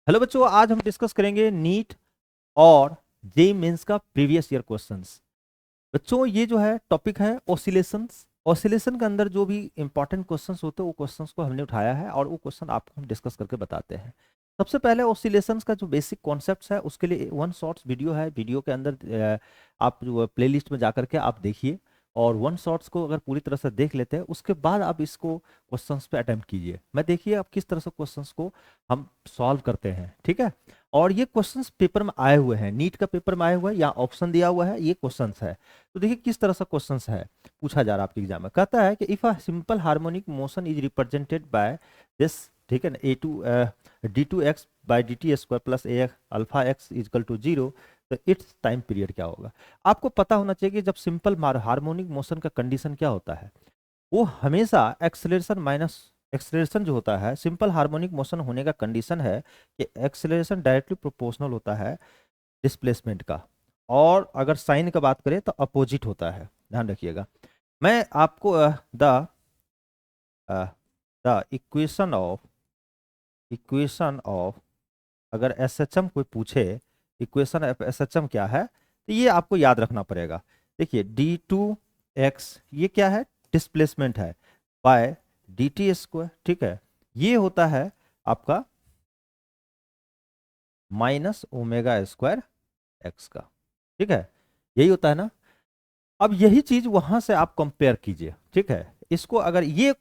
Hello बच्चों, आज हम डिस्कस करेंगे नीट और जेईई मेंस का प्रीवियस ईयर क्वेश्चंस। बच्चों ये जो है टॉपिक है ऑसिलेशंस। ऑसिलेशन के अंदर जो भी इंपॉर्टेंट क्वेश्चंस होते हैं वो क्वेश्चंस को हमने उठाया है और वो क्वेश्चन आपको हम डिस्कस करके बताते हैं। सबसे पहले ऑसिलेशंस का जो बेसिक कॉन्सेप्ट्स है उसके लिए वन शॉर्ट्स वीडियो है। वीडियो के अंदर आप जो प्लेलिस्ट में जा करके आप देखिए और वन शॉर्ट्स को अगर पूरी तरह से देख लेते हैं उसके बाद आप इसको क्वेश्चंस पे अटेम्प्ट कीजिए। मैं देखिए आप किस तरह से क्वेश्चंस को हम सॉल्व करते हैं, ठीक है। और ये क्वेश्चंस पेपर में आए हुए हैं, नीट का पेपर में आए हुए हैं, यहाँ ऑप्शन दिया हुआ है, ये क्वेश्चंस है। तो देखिए किस तरह से क्वेश्चंस है पूछा जा रहा है आपके एग्जाम में। कहता है कि if a simple harmonic motion is represented by this, ठीक है ना, A two D two X by D T square plus A alpha X equal to zero, तो इट्स टाइम पीरियड क्या होगा। आपको पता होना चाहिए कि जब सिंपल हार्मोनिक मोशन का कंडीशन क्या होता है, वो हमेशा एक्सेलरेशन माइनस एक्सेलरेशन जो होता है, सिंपल हार्मोनिक मोशन होने का कंडीशन है कि एक्सेलरेशन डायरेक्टली प्रोपोर्शनल होता है डिस्प्लेसमेंट का, और अगर साइन का बात करें तो अपोजिट होता है। ध्यान रखिएगा। मैं आपको द द इक्वेशन ऑफ अगर एसएचएम कोई पूछे, इक्वेशन ऑफ एसएचएम क्या है, तो ये आपको याद रखना पड़ेगा। देखिए डी टू एक्स ये क्या है, डिस्प्लेसमेंट है, बाय डी टी स्क्वायर, ठीक है। ये होता है आपका माइनस ओमेगा स्क्वायर एक्स का, ठीक है। यही होता है ना। अब यही चीज वहां से आप कंपेयर कीजिए, ठीक है। इसको अगर ये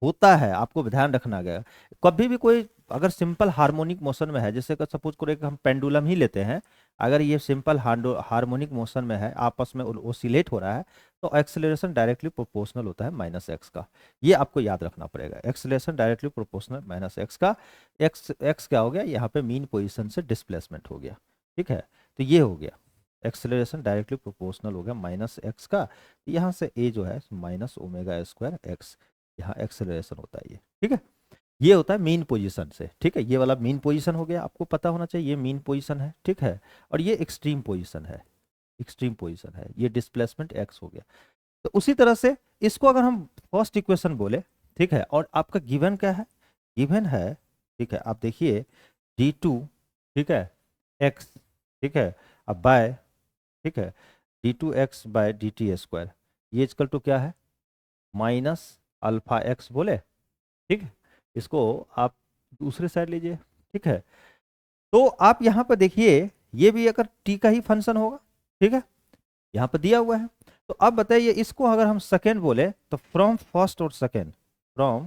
होता है, आपको ध्यान रखना गया, कभी भी कोई अगर सिंपल हार्मोनिक मोशन में है, जैसे सपोज करो एक हम पेंडुलम ही लेते हैं, अगर ये सिंपल हार्मोनिक मोशन में है, आपस में ओसिलेट हो रहा है, तो एक्सेलरेशन डायरेक्टली प्रोपोर्शनल होता है माइनस एक्स का। ये आपको याद रखना पड़ेगा, acceleration directly proportional minus x का। एक्स एक्स क्या हो गया, यहाँ पे मीन पोजिशन से डिस्प्लेसमेंट हो गया, ठीक है। तो ये हो गया एक्सेलरेशन डायरेक्टली प्रोपोर्शनल हो गया माइनस एक्स का। यहाँ से ए जो है माइनस ओमेगा स्क्वायर एक्स, यहाँ एक्सेलरेशन होता है ये, ठीक है। ये होता है मीन पोजीशन से, ठीक है। ये वाला मीन पोजीशन हो गया, आपको पता होना चाहिए ये मीन पोजीशन है, ठीक है। और ये एक्सट्रीम पोजीशन है, एक्सट्रीम पोजीशन है, ये डिस्प्लेसमेंट एक्स हो गया। तो उसी तरह से इसको अगर हम फर्स्ट इक्वेशन बोले, ठीक है, और आपका गिवन क्या है, गिवन है, ठीक है, आप देखिए डी टू, ठीक है, एक्स, ठीक है, अब बाय, ठीक है, D two X by D T square, ये इक्वल टू क्या है, माइनस अल्फा एक्स बोले, ठीक है। इसको आप दूसरे साइड लीजिए, ठीक है। तो आप यहाँ पर देखिए ये भी अगर टी का ही फंक्शन होगा, ठीक है, यहाँ पर दिया हुआ है। तो अब बताइए इसको अगर हम सेकेंड बोले तो फ्रॉम फर्स्ट और second, from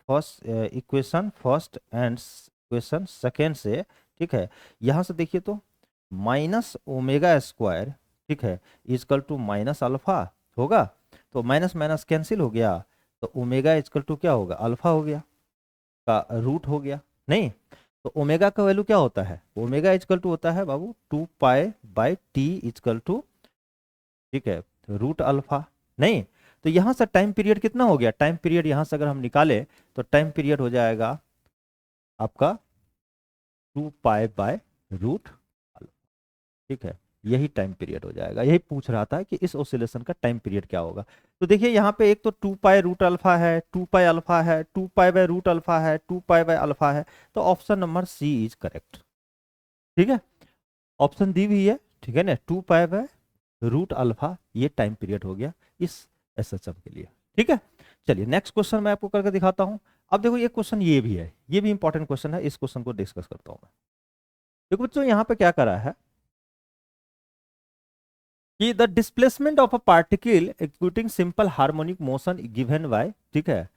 first equation first and equation second से, ठीक है, यहाँ से देखिए तो माइनस ओमेगा स्क्वायर, ठीक है, इजकल टू माइनस अल्फा होगा। तो माइनस माइनस कैंसिल हो गया, तो ओमेगा इजकल टू क्या होगा, अल्फा हो गया, का रूट हो गया, नहीं। तो ओमेगा का वैल्यू क्या होता है, ओमेगा इजकल टू होता है बाबू 2 pi by T equal to, ठीक है, रूट अल्फा, नहीं। तो यहां से टाइम पीरियड कितना हो गया, टाइम पीरियड यहां से अगर हम निकाले तो टाइम पीरियड हो जाएगा आपका 2 पाई बाय रूट, ठीक है। यही टाइम पीरियड हो जाएगा। यही पूछ रहा था कि इस ऑसिलेशन का टाइम पीरियड क्या होगा। तो देखिए यहाँ पे एक तो 2 पाई रूट अल्फा है, 2 पाई अल्फा है, 2 पाई बाय रूट अल्फा है, 2 पाई बाय अल्फा है। तो option number C is correct, ठीक है। ऑप्शन दी हुई है, ठीक है ना, 2 पाई बाय रूट अल्फा, ये टाइम पीरियड हो गया इस एसएचएम के लिए, ठीक है। चलिए नेक्स्ट क्वेश्चन मैं आपको करके दिखाता हूं। अब देखो ये क्वेश्चन ये भी है, ये भी इंपॉर्टेंट क्वेश्चन है, इस क्वेश्चन को डिस्कस करता हूं मैं। देखो बच्चों यहाँ पे क्या करा है कि the displacement of a particle executing simple harmonic motion given by, ठीक है,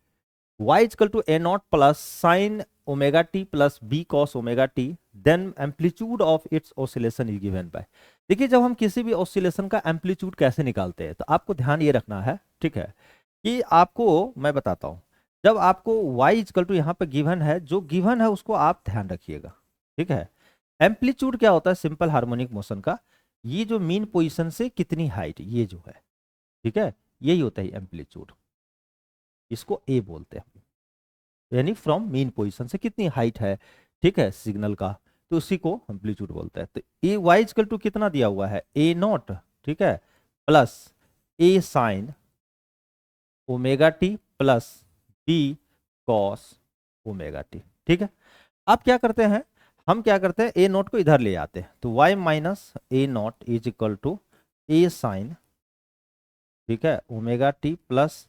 y equal to A not plus sine omega T plus B cos omega t, then amplitude of its oscillation is given by. देखिए जब हम किसी भी oscillation का amplitude कैसे निकालते हैं तो आपको ध्यान ये रखना है, ठीक है, कि आपको मैं बताता हूं। जब आपको y इक्वल टू यहाँ पे गिवन है, जो गिवन है उसको आप ध्यान रखिएगा, ठीक है। एम्पलीट्यूड क्या होता है सिंपल हार्मोनिक मोशन का, ये जो मीन पोजीशन से कितनी हाइट, ये जो है, ठीक है, यही होता है एम्पलीट्यूड, इसको ए बोलते हैं, यानी फ्रॉम मीन पोजीशन से कितनी हाइट है, ठीक है, सिग्नल का, तो उसी को एम्पलीट्यूड बोलते हैं। तो ए वाई इक्वल टू कितना दिया हुआ है, ए नॉट, ठीक है, plus A sine omega T plus B cos omega T, ठीक है। अब क्या करते हैं, हम क्या करते हैं, ए नोट को इधर ले आते हैं, तो y minus A naught is equal to A sine, ठीक है, omega T plus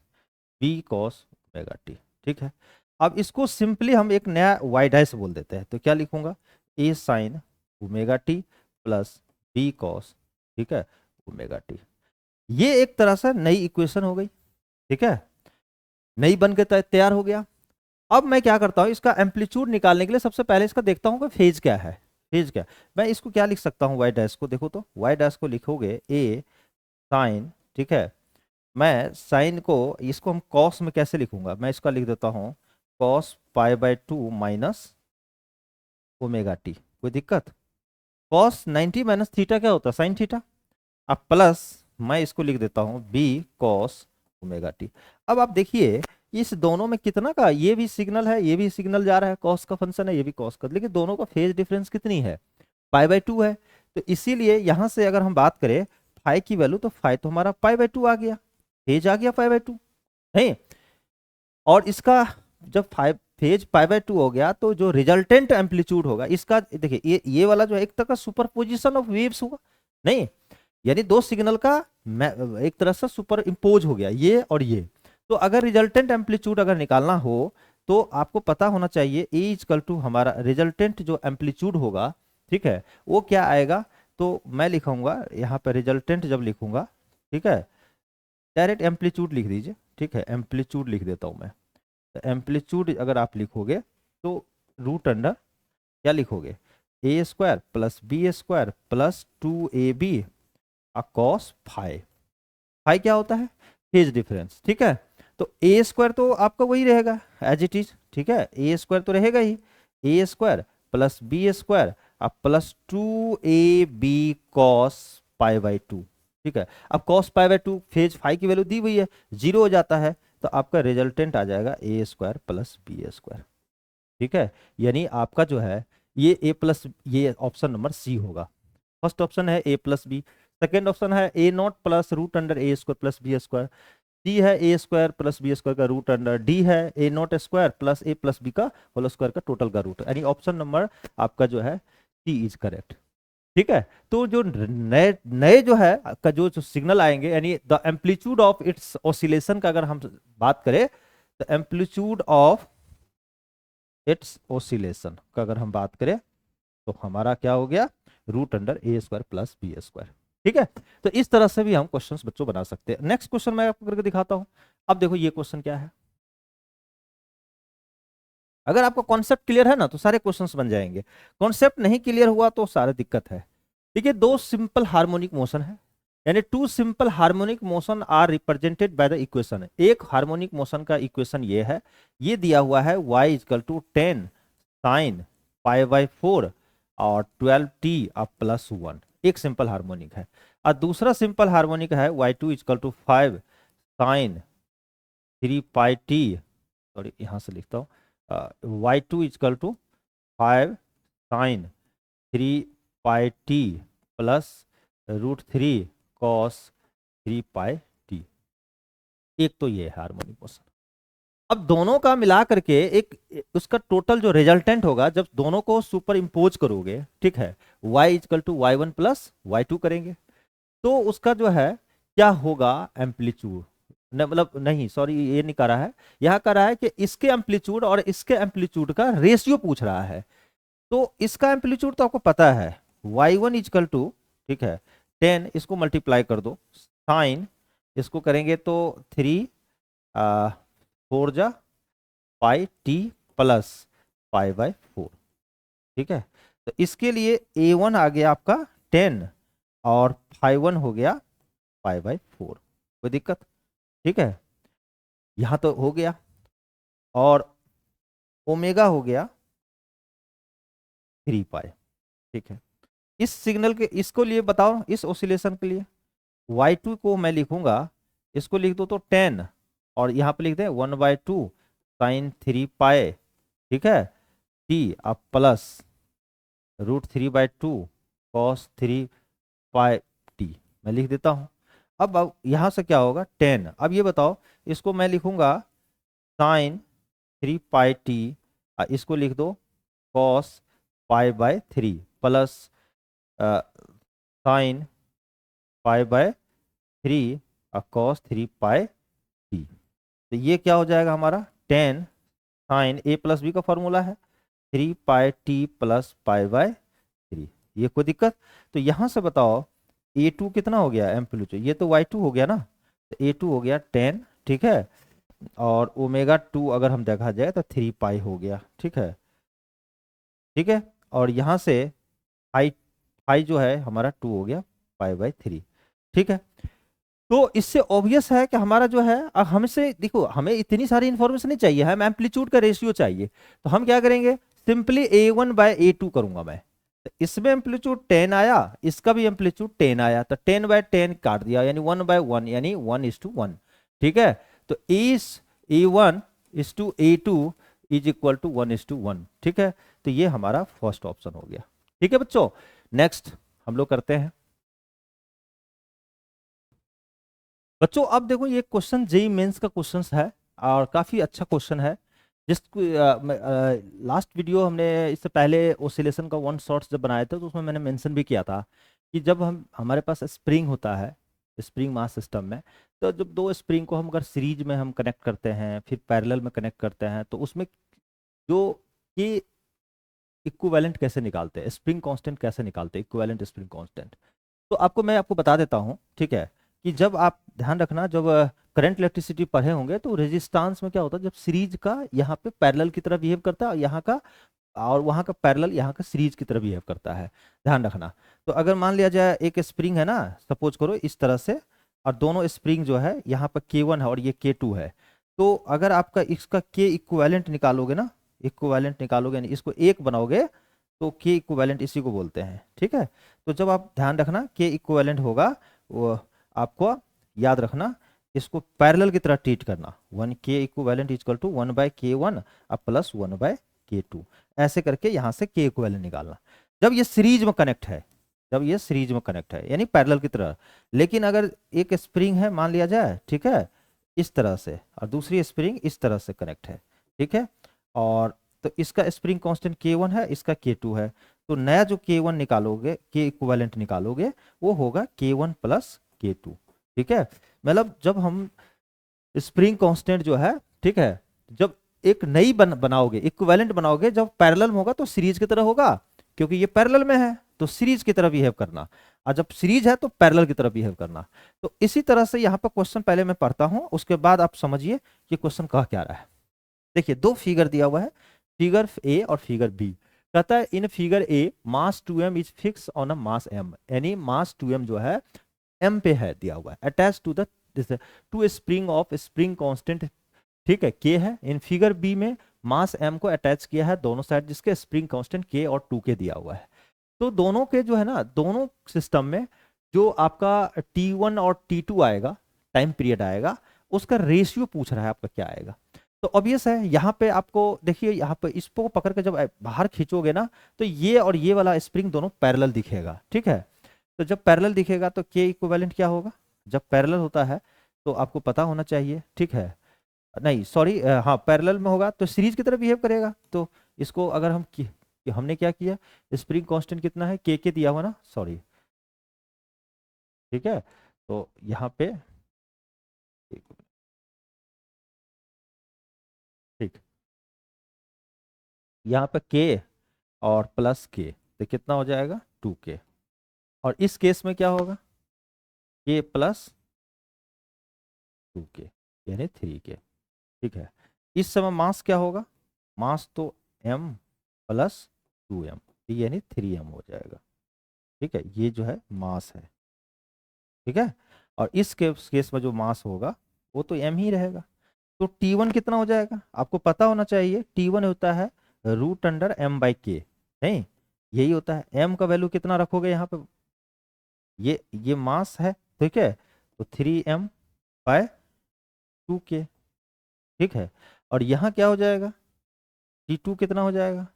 B cos omega T. ठीक है, अब इसको सिंपली हम एक नया वाई डैश बोल देते हैं, तो क्या लिखूंगा, A sine omega T plus B cos, ठीक है, ओमेगा टी। ये एक तरह से नई इक्वेशन हो गई, ठीक है, नई बन के तैयार हो गया। अब मैं क्या करता हूँ, इसका एम्पलीट्यूड निकालने के लिए सबसे पहले इसका देखता हूँ कि फेज क्या है, फेज क्या। मैं इसको क्या लिख सकता हूँ, वाई डैश को देखो, तो वाई डैश को लिखोगे ए साइन, ठीक है, मैं साइन को, इसको हम कॉस में कैसे लिखूंगा, मैं इसका लिख देता हूँ cos pi by 2 minus omega T, कोई दिक्कत। कॉस 90 माइनस थीटा क्या होता है, साइन थीटा। अब प्लस मैं इसको लिख देता हूँ बी कॉस ओमेगा टी। अब आप देखिए इस दोनों में कितना का, ये भी सिग्नल है, ये भी सिग्नल जा रहा है, कॉस का फंक्शन है, ये भी कॉस का, लेकिन दोनों का फेज डिफरेंस कितनी है, पाई बाय 2 है। तो इसीलिए यहां से अगर हम बात करें फाई की वैल्यू, तो फाई तो हमारा पाई बाय 2 आ गया, फेज आ गया पाई बाय 2, नहीं। और इसका जब फाइव फेज पाई बाय 2 हो गया, तो जो रिजल्टेंट एम्पलीट्यूड होगा इसका, देखिए ये वाला जो है एक तरह का सुपरपोजिशन ऑफ वेव्स होगा, नहीं, यानी दो सिग्नल का एक तरह से सुपर इम्पोज हो गया, ये और ये। तो अगर रिजल्टेंट एम्पलीट्यूड अगर निकालना हो, तो आपको पता होना चाहिए ए इजकल टू हमारा रिजल्टेंट जो एम्पलीट्यूड होगा, ठीक है, वो क्या आएगा। तो मैं लिखूंगा यहाँ पे रिजल्टेंट जब लिखूंगा, ठीक है, डायरेक्ट एम्पलीट्यूड लिख दीजिए, ठीक है, एम्पलीट्यूड लिख देता हूं मैं। तो एम्पलीट्यूड अगर आप लिखोगे, तो रूट अंडर क्या लिखोगे, A square plus B square plus 2ab cos phi. Phi क्या होता है, फेज डिफरेंस, ठीक है। तो ए स्क्वायर तो आपका वही रहेगा एज इट इज, ठीक है, ए स्क्वायर तो रहेगा ही, A square plus B square plus 2ab cos pi by 2, ठीक है। अब कॉस पाई बाई 2 फेज फाई की वैल्यू दी हुई है, जीरो हो जाता है, तो आपका रिजल्टेंट आ जाएगा A square plus B square, ठीक है। यानी आपका जो है ये ए प्लस, ये ऑप्शन नंबर सी होगा। फर्स्ट ऑप्शन है A plus B, second option है A not plus root under A square plus B square, D है A square plus B square का रूट अंडर, डी है A not square plus A plus B का whole square का total का root, यानी option number आपका जो है सी इज करेक्ट, ठीक है। तो जो नए नए जो है का जो सिग्नल आएंगे, यानी the amplitude of its oscillation का अगर हम बात करें, तो एम्पलीट्यूड ऑफ इट्स ऑसिलेशन का अगर हम बात करें, तो हमारा क्या हो गया, root under A square plus B square, ठीक है। तो इस तरह से भी हम क्वेश्चंस बच्चों बना सकते हैं। नेक्स्ट क्वेश्चन मैं आपको करके दिखाता हूं। अब देखो ये क्वेश्चन क्या है, अगर आपका कॉन्सेप्ट क्लियर है ना, तो सारे क्वेश्चंस बन जाएंगे। कॉन्सेप्ट नहीं क्लियर हुआ तो सारी दिक्कत है। देखिए दो सिंपल हार्मोनिक मोशन है, यानी two simple harmonic motion are represented by the equation. एक हार्मोनिक मोशन का इक्वेशन ये है, ये दिया हुआ है y is equal to 10 sine pi by 4 और 12t अब प्लस 1, एक सिंपल हार्मोनिक है। और दूसरा सिंपल हार्मोनिक है y2 is equal to 5 sine 3 pi t, sorry यहाँ से लिखता हूँ, y2 is equal to 5 sine 3 pi t plus √3 cos 3 pi t. एक तो ये है हार्मोनिक मोशन। अब दोनों का मिला करके एक उसका टोटल जो रिजल्टेंट होगा, जब दोनों को सुपर इम्पोज करोगे, ठीक है, y is equal to y1 plus y2 करेंगे, तो उसका जो है क्या होगा, एम्पलीट्यूड, मतलब नहीं सॉरी ये नहीं कर रहा है, यह कर रहा है कि इसके एम्पलीट्यूड और इसके एम्पलीट्यूड का रेशियो पूछ रहा है। तो इसका एम्पलीट्यूड तो आपको पता है, y1 इजकल टू, ठीक है, 10, इसको मल्टीप्लाई कर दो, साइन इसको करेंगे तो 3 4 जा पाई टी प्लस पाई बाई 4, ठीक है। तो इसके लिए a1 आ गया आपका 10 और phi1 हो गया पाई बाई 4, कोई दिक्कत, ठीक है, यहां तो हो गया। और ओमेगा हो गया 3 पाई, ठीक है। इस सिग्नल के इसको लिए बताओ, इस ओसिलेशन के लिए y2 को मैं लिखूंगा, इसको लिख दो तो 10 और यहाँ पे लिख दें 1/2 साइन 3 पाए, ठीक है, t अब प्लस √3/2 कॉस 3 पाई टी, मैं लिख देता हूँ। अब यहाँ से क्या होगा 10। अब ये बताओ, इसको मैं लिखूंगा साइन 3 पाई टी, इसको लिख दो cos pi by 3 plus sine pi by 3 और कॉस 3 पाई टी। तो ये क्या हो जाएगा हमारा, 10 साइन ए प्लस बी का फॉर्मूला है 3 pi t plus pi by 3। ये कोई दिक्कत? तो यहाँ से बताओ A2 कितना हो गया एम्पलीट्यूड, ये तो Y2 हो गया ना, तो A2 हो गया 10, ठीक है, और ओमेगा 2 अगर हम देखा जाए तो 3 पाई हो गया, ठीक है, ठीक है। और यहाँ से फाई फाई जो है हमारा 2 हो गया पाई बाय 3, ठीक है। तो इससे ऑब्वियस है कि हमारा जो है, अब हमसे देखो, हमें इतनी सारी इंफॉर्मेशन नहीं चाहिए, हमें एम्पलीट्यूड का रेशियो चाहिए। तो हम क्या करेंगे, सिंपली A1 बाय A2 करूंगा मैं। तो इसमें एम्पलीट्यूड 10 आया, इसका भी एम्पलीट्यूड 10 आया, तो 10 बाय 10 काट दिया, यानी 1 बाय 1, यानी 1:1, ठीक है। तो इस A1 is to A2 is equal to 1:1, ठीक है। तो ये हमारा फर्स्ट ऑप्शन हो गया, ठीक है बच्चों। नेक्स्ट हम लोग करते हैं बच्चों। अब देखो ये क्वेश्चन जेई मेंस का क्वेश्चन है और काफी अच्छा क्वेश्चन है। जिस लास्ट वीडियो हमने इससे पहले ओसिलेशन का वन शॉट्स जब बनाए थे तो उसमें मैंने मेंशन भी किया था कि जब हम हमारे पास स्प्रिंग होता है, स्प्रिंग मास सिस्टम में, तो जब दो स्प्रिंग को हम अगर सीरीज में हम कनेक्ट करते हैं फिर पैरेलल में कनेक्ट करते हैं तो उसमें जो ये इक्विवेलेंट कैसे निकालते हैं, स्प्रिंग कांस्टेंट कैसे निकालते हैं, इक्विवेलेंट स्प्रिंग कांस्टेंट। तो मैं आपको बता देता हूँ, ठीक है, कि जब आप ध्यान रखना, जब करंट इलेक्ट्रिसिटी पढ़े होंगे तो रेजिस्टेंस में क्या होता है, जब सीरीज का यहाँ पे पैरेलल की तरह बिहेव करता है और यहाँ का, और वहाँ का पैरेलल यहाँ का सीरीज की तरह बिहेव करता है, ध्यान रखना। तो अगर मान लिया जाए एक स्प्रिंग है ना, सपोज करो इस तरह से, और दोनों स्प्रिंग जो है यहाँ पर K1 है और ये K2 है, तो अगर आपका इसका K इक्विवेलेंट निकालोगे ना, इक्विवेलेंट निकालोगे यानी इसको एक बनाओगे, तो K इक्विवेलेंट इसी को बोलते हैं, ठीक है। तो जब आप ध्यान रखना K इक्विवेलेंट होगा, वो आपको याद रखना, इसको पैरेलल की तरह ट्रीट करना, 1K equivalent equal to 1/K1 अब प्लस 1/K2, ऐसे करके यहाँ से K इक्विवेलेंट निकालना। जब ये सीरीज में कनेक्ट है, जब ये सीरीज में कनेक्ट है यानी पैरेलल की तरह, लेकिन अगर एक स्प्रिंग है मान लिया जाए, ठीक है, इस तरह से, और दूसरी स्प्रिंग इस तरह से कनेक्ट है, ठीक है, और तो इसका स्प्रिंग कांस्टेंट K1 है, इसका K2 है, तो नया जो K1 निकालोगे, K इक्विवेलेंट निकालोगे, वो होगा K1 प्लस K2, ठीक है। मतलब जब हम स्प्रिंग कांस्टेंट जो है, ठीक है, जब एक नई बनाओगे, इक्विवेलेंट बनाओगे, जब पैरेलल में होगा तो सीरीज की तरह होगा, क्योंकि ये पैरेलल में है तो सीरीज की तरह बिहेव करना, और जब सीरीज है तो पैरेलल की तरह बिहेव करना। तो इसी तरह से यहाँ पर क्वेश्चन पहले मैं पढ़ता हूँ, उसके बाद आप समझिए कि क्वेश्चन कह क्या रहा है। देखिए दो फिगर दिया हुआ है, फिगर ए और फिगर बी। कहता है in figure a mass 2m is fixed on a mass m, यानी मास 2m जो है m पे है दिया हुआ है, attach to the two spring of spring constant, ठीक है, k है। इन फिगर बी में मास m को अटैच किया है दोनों साइड, जिसके स्प्रिंग कांस्टेंट k और 2k दिया हुआ है। तो दोनों के जो है ना, दोनों सिस्टम में जो आपका T1 और T2 आएगा, टाइम पीरियड आएगा, उसका रेशियो पूछ रहा है आपका क्या आएगा। तो ऑब्वियस है यहाँ पे आपको देखिए, यहाँ पे इसको पकड़ के जब बाहर खींचोगे ना, तो ये और ये वाला स्प्रिंग दोनों पैरेलल दिखेगा, ठीक है। तो जब पैरेलल दिखेगा तो के इक्विवेलेंट क्या होगा, जब पैरेलल होता है तो आपको पता होना चाहिए, ठीक है, नहीं सॉरी, हाँ पैरेलल में होगा तो सीरीज की तरह बिहेव करेगा। तो इसको अगर हम कि हमने क्या किया, स्प्रिंग कांस्टेंट कितना है, के दिया हुआ ना, सॉरी, ठीक है। तो यहाँ पे ठीक, यहाँ पे के और प्लस के, तो कितना हो जाएगा 2k, और इस केस में क्या होगा, के प्लस 2k यानी 3k, ठीक है। इस समय मास क्या होगा, मास तो m प्लस 2m यानी 3m हो जाएगा, ठीक है, ये जो है मास है, ठीक है। और इस केस में जो मास होगा वो तो m ही रहेगा। तो T1 कितना हो जाएगा, आपको पता होना चाहिए, T1 होता है √m/k, नहीं यही होता है। m का वैल्यू कितना रखोगे यहाँ पे, ये मास है, ठीक है, तो 3m/2k, ठीक है। और यहाँ क्या हो जाएगा, T2 कितना हो जाएगा,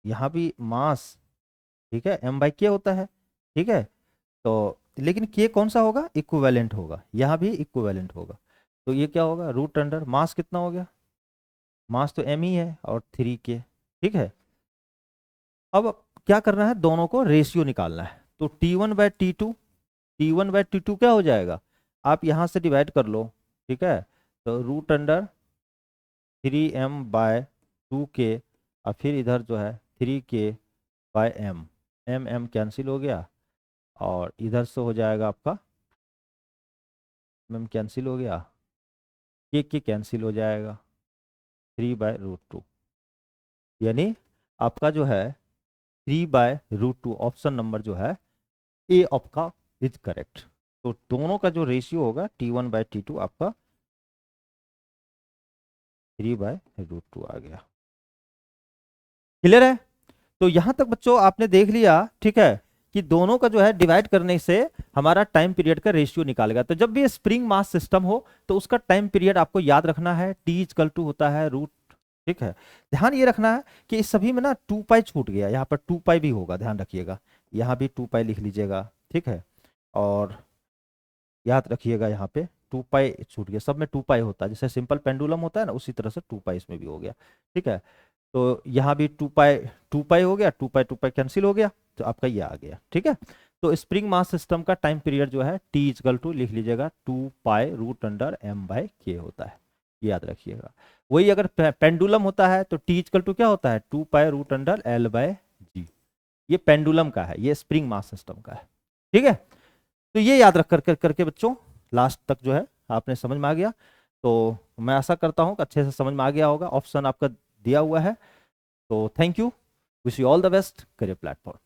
यहाँ भी मास, ठीक है, m/k होता है, ठीक है। तो लेकिन k कौन सा होगा, इक्विवेलेंट होगा, यहाँ भी इक्विवेलेंट होगा। तो ये क्या होगा, रूट अंडर मास कितना हो गया, मास तो m ही है और 3k, ठीक है। अब क्या करना है, दोनों को रेशियो निकालना है। तो T1/T2, T1/T2 क्या हो जाएगा, आप यहाँ से डिवाइड कर लो, ठीक है। तो √3m/2k, और फिर इधर जो है 3k/m, m कैंसिल हो गया, और इधर से हो जाएगा आपका m कैंसिल हो गया, k कैंसिल हो जाएगा, 3/√2, यानी आपका जो है 3/√2 ऑप्शन नंबर जो है ए आपका इज करेक्ट। तो दोनों का जो रेशियो होगा T1/T2 आपका 3/√2 आ गया। क्लियर है? तो यहां तक बच्चों आपने देख लिया, ठीक है, कि दोनों का जो है डिवाइड करने से हमारा टाइम पीरियड का रेशियो निकालेगा। तो जब भी स्प्रिंग मास सिस्टम हो तो उसका टाइम पीरियड आपको याद रखना है, T=2 होता है रूट, ठीक है। ध्यान ये रखना है कि इस सभी में ना 2π छूट गया, यहाँ पर 2π भी होगा, ध्यान रखिएगा, यहाँ भी 2π लिख लीजिएगा, ठीक है। और याद रखिएगा यहाँ पे 2π छूट गया, सब में 2π होता है, जैसे सिंपल पेंडुलम होता है ना, उसी तरह से 2π इसमें भी हो गया, ठीक है। तो यहाँ भी 2π हो गया, 2π कैंसिल हो गया, तो आपका ये आ गया, ठीक है। तो स्प्रिंग मास सिस्टम का टाइम पीरियड जो है T=, लिख लीजिएगा 2π√m/k होता है, ये याद रखिएगा। वही अगर पेंडुलम होता है तो T= क्या होता है, 2π√L/g, ये पेंडुलम का है, ये स्प्रिंग मास सिस्टम का है, ठीक है। तो ये याद रख करके बच्चों लास्ट तक जो है आपने समझ में आ गया। तो मैं आशा करता हूँ कि अच्छे से समझ में आ गया होगा, ऑप्शन आपका दिया हुआ है। तो thank you, wish you all the best, career platform.